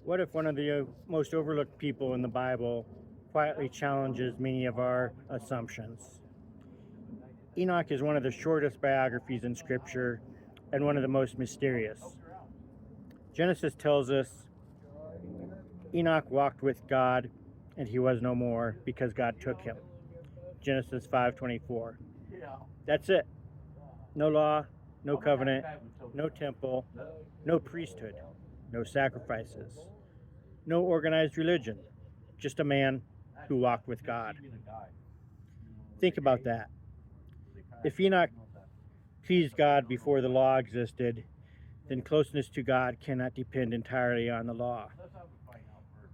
What if one of the most overlooked people in the Bible quietly challenges many of our assumptions? Enoch is one of the shortest biographies in Scripture and one of the most mysterious. Genesis tells us Enoch walked with God and he was no more because God took him. Genesis 5:24. That's it. No law, no covenant, no temple, no priesthood, no sacrifices, no organized religion, just a man who walked with God. Think about that. If Enoch pleased God before the law existed, then closeness to God cannot depend entirely on the law.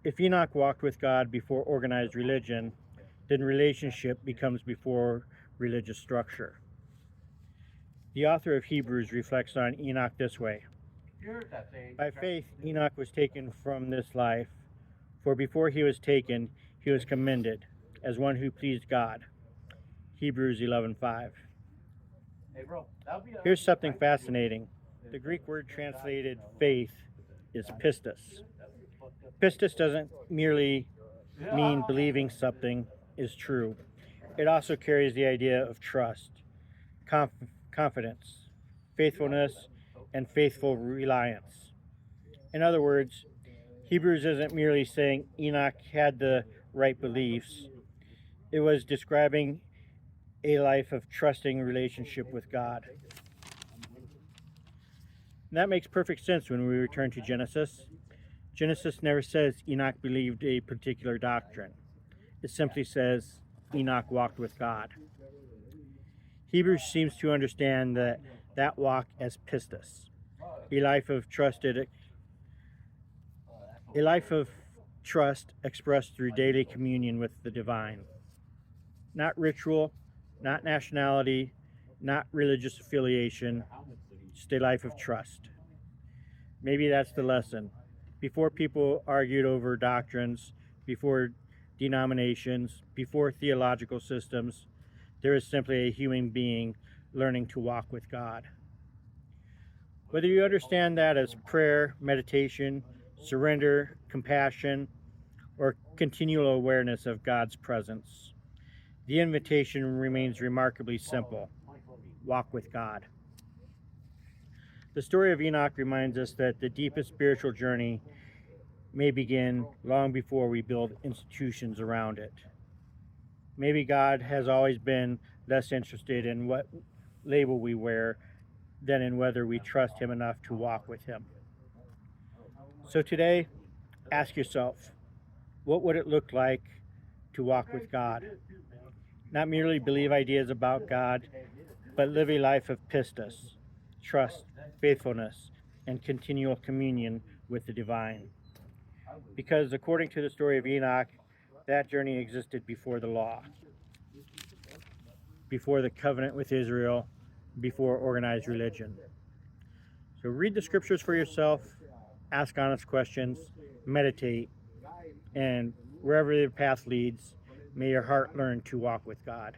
If Enoch walked with God before organized religion, then relationship becomes before religious structure. The author of Hebrews reflects on Enoch this way. By faith, Enoch was taken from this life, for before he was taken, he was commended as one who pleased God. Hebrews 11:5. Here's something fascinating. The Greek word translated faith is pistis. Pistis doesn't merely mean believing something is true. It also carries the idea of trust, confidence, faithfulness, and faithful reliance. In other words, Hebrews isn't merely saying Enoch had the right beliefs. It was describing a life of trusting relationship with God. And that makes perfect sense when we return to Genesis. Genesis never says Enoch believed a particular doctrine. It simply says Enoch walked with God. Hebrews seems to understand that walk as pistis, a life of trust expressed through daily communion with the divine. Not ritual, not nationality, not religious affiliation, just a life of trust. Maybe that's the lesson. Before people argued over doctrines, before denominations, before theological systems, there is simply a human being learning to walk with God. Whether you understand that as prayer, meditation, surrender, compassion, or continual awareness of God's presence, the invitation remains remarkably simple. Walk with God. The story of Enoch reminds us that the deepest spiritual journey may begin long before we build institutions around it. Maybe God has always been less interested in what label we wear than in whether we trust Him enough to walk with Him. So today, ask yourself, what would it look like to walk with God? Not merely believe ideas about God, but live a life of pistis, trust, faithfulness, and continual communion with the divine. Because according to the story of Enoch, that journey existed before the law, before the covenant with Israel, before organized religion. So read the scriptures for yourself, ask honest questions, meditate, and wherever the path leads, may your heart learn to walk with God.